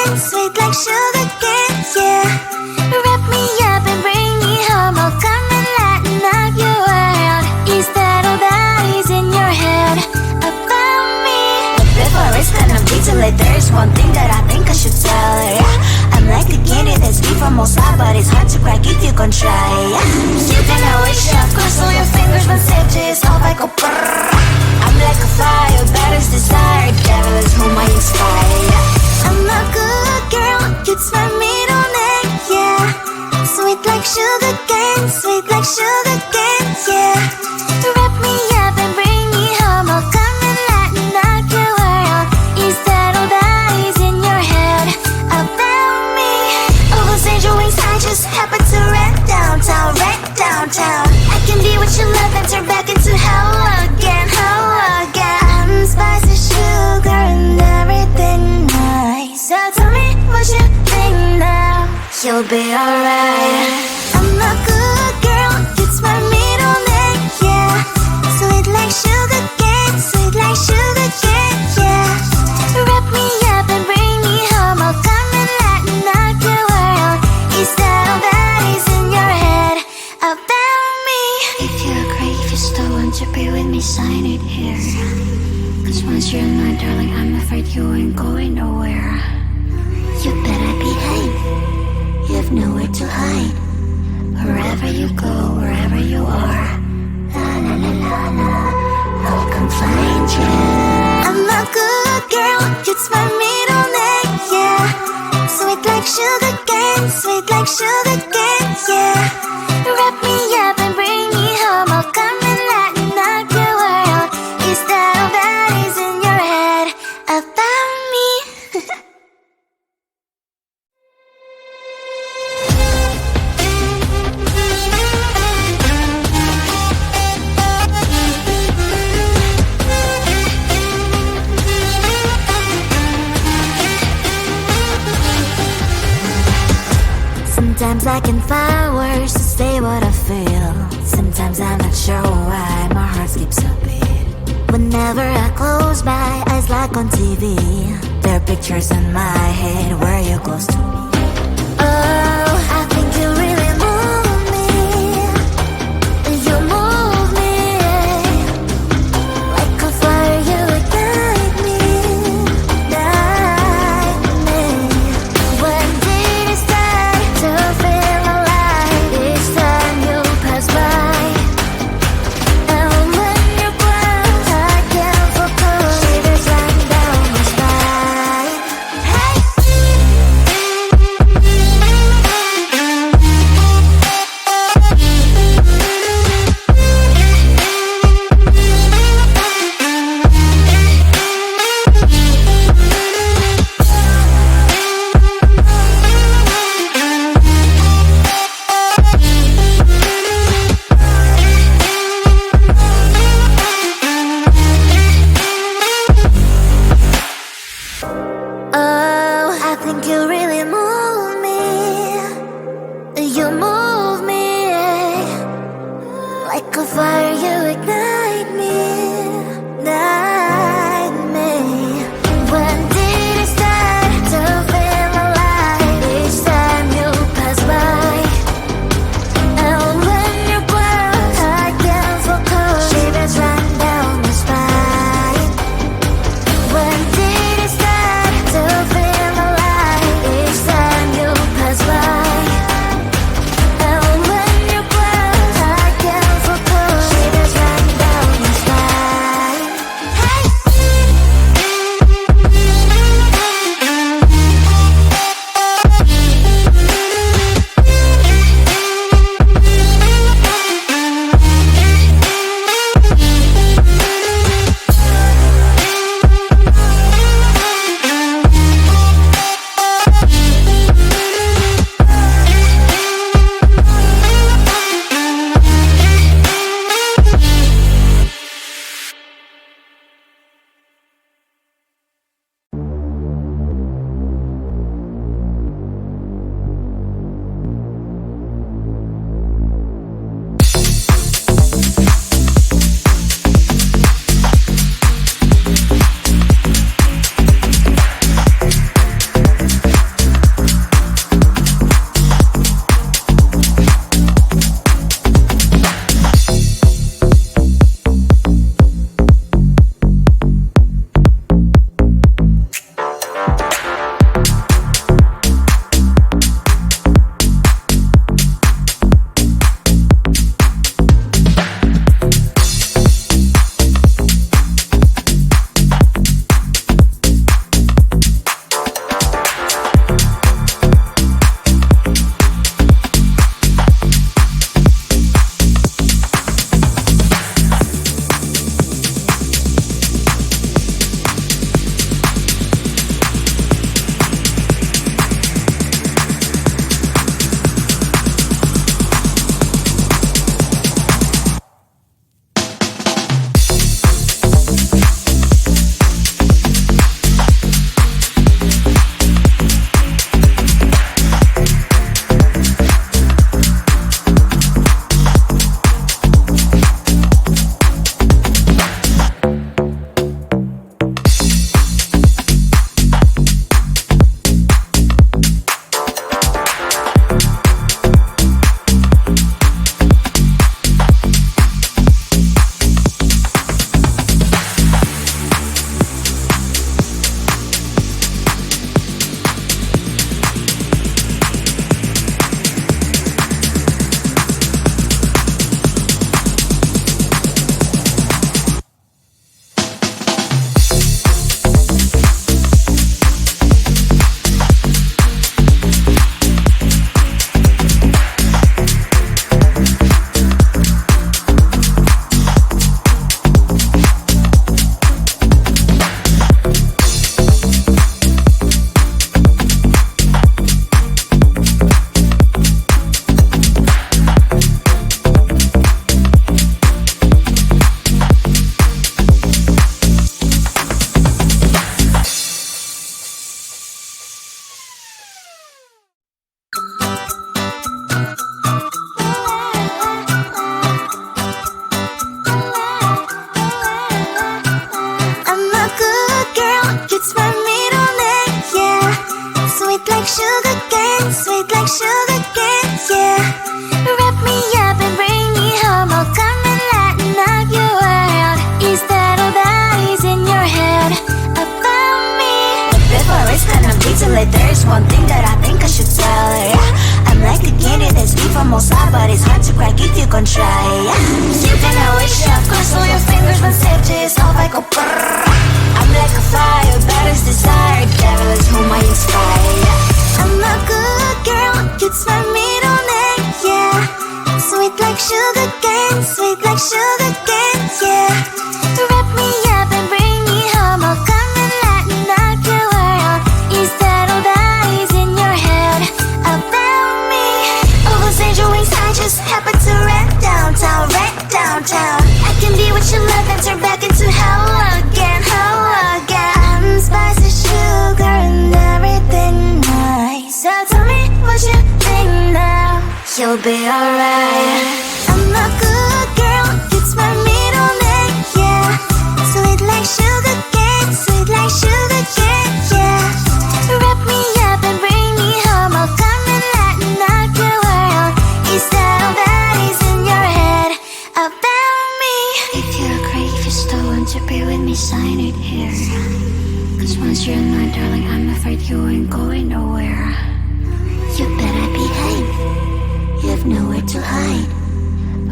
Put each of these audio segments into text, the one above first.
cane, sweet like sugar cane, yeah. Wrap me up and bring me home, I'll come and lighten up your world. Is that all that is in your head about me? But before it's gonna be too late, there's one thing that I think I should tell her, yeah. I'm like the candy that's deep from all sides, but it's hard to crack if you can try, yeah. You can always shove, cross all your fingers, but safety is all I go brrrr. I'm like a fire, battles desire, devil is whom I inspire, yeah. I'm a good girl, it's my middle name, yeah. Sweet like sugar cane, sweet like sugar cane, yeah. Wrap me up and bring me home, I'll come and lighten up your world. Is that all that is in your head about me? All those angel wings I just happen to rent downtown, I can be what you love and turn back into hell again, I'm spicy sugar and everything nice. So tell me what you think now, you'll be alright. I'm a good girl, it's my middle name, yeah. Sweet like sugar cane, sweet like sugar cane, yeah. Wrap me up and bring me home, I'll come and lighten up your world. Is that all that is in your head about me? If you agree, if you still want to be with me, sign it here. Cause once you're mine, darling, I'm afraid you ain't going nowhere. You better behave, you have nowhere to hide. Wherever you go, wherever you are, la la la la la, I'll come find you. I'm a good girl, it's my middle name, yeah. Sweet like sugar cane, sweet like sugar cane, yeah. Wrap me up and bring me home, I'll come and lighten up your world. Is that all that is in your head about me? Sometimes I can find words to say what I feel. Sometimes I'm not sure why my heart skips a beat. Whenever I close my eyes like on TV, there are pictures in my head where you're close to me. Oh, I think you really move me. You move me like a fire, you ignite me, ignite me. When did it start to feel alive? Each time you pass by, and when you're gone, I can't focus. Shivers run down my spine. Hey. Oh, I think you really move me. You move me like a fire, you ignite me, ignite me. When did it start to feel alive? Each time you pass by, and when you're gone, I can't focus. Shivers run down my spine. When did it start to feel alive? Each time you pass by, and when you're gone, I can't focus. late. There's one thing that I think I should tell her, yeah. I'm like a candy that's deep from outside, but it's hard to crack if you can try, yeah. You can always shove, cross all your fingers when safety is off, I go brrrr. I'm like a fire, balance desire, devil is whom I inspire, yeah. I'm a good girl, it's my middle name, yeah. Sweet like sugar cane, sweet like sugar cane, yeah. Wrap me up and bring me home, I'll come and lighten up your world. Is that all that is in your head about me? All those angel wings I just happen to rent downtown, rent downtown. I can be what you love and turn back into hell again, hell again. I'm spicy sugar and everything nice. So tell me what you think now, you'll be alright. I'm a good girl, it's my middle name, yeah. Sweet like sugar cane, sweet like sugar cane, yeah. Wrap me up and bring me home, I'll come and lighten up your world. Is that all that is in your head about me? If you're great, if you still want to be with me, sign it here. Cause once you're mine, darling, I'm afraid you ain't going nowhere. You better behave, you have nowhere to hide.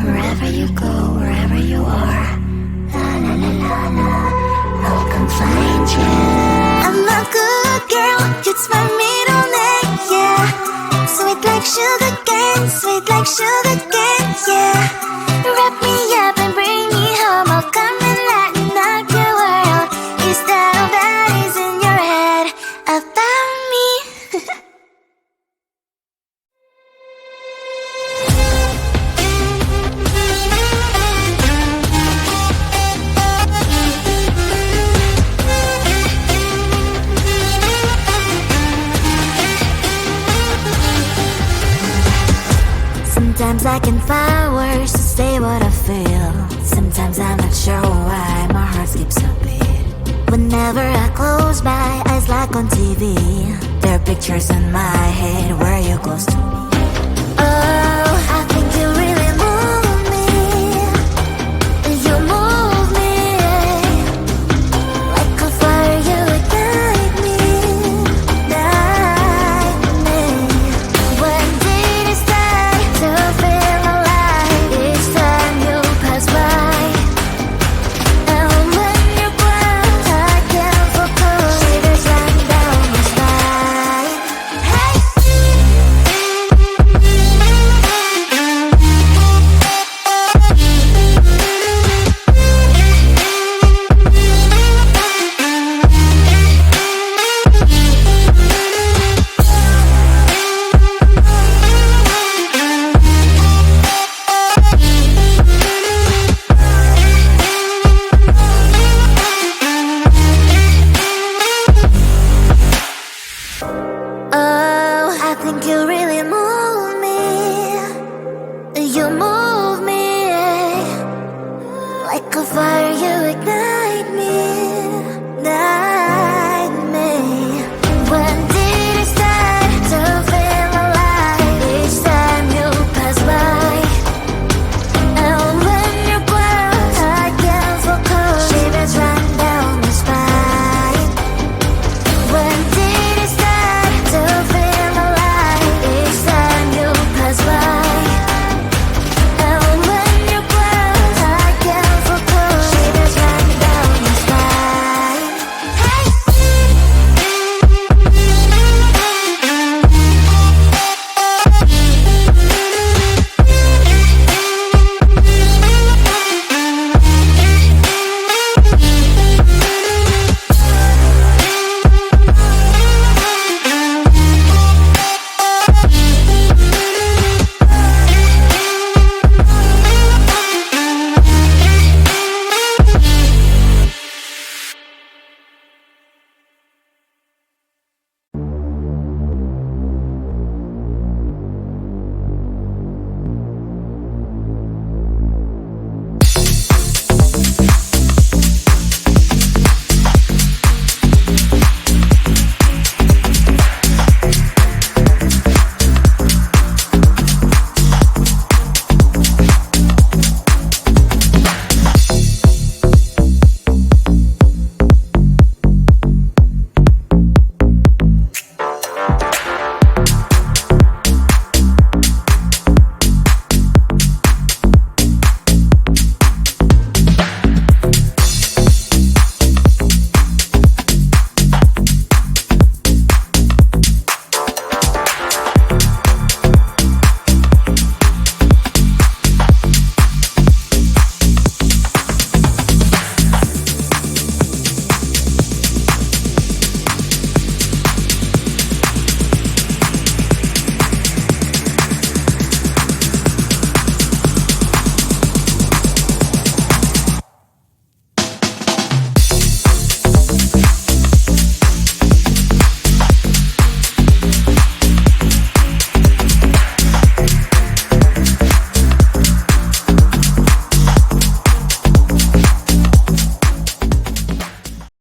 Wherever you go, wherever you are, la la la la la, I'll come find you. I'm a good girl, it's my middle name, yeah. Sweet like sugar cane, sweet like sugar cane, yeah. Wrap me up and bring me home, I'll come and lighten up your world. Is that all that is in your head about me? Sometimes I can find words to say what I feel. Sometimes I'm not sure why my heart skips a beat. Whenever I close my eyes like on TV, there are pictures in my head where you're close to me. Oh, I think you really move me. You move me like a fire, you ignite me, ignite me. When did it start to feel alive? Each time you pass by, and when you're gone, I can't focus. Shivers run down my spine. Hey. Oh, I think you really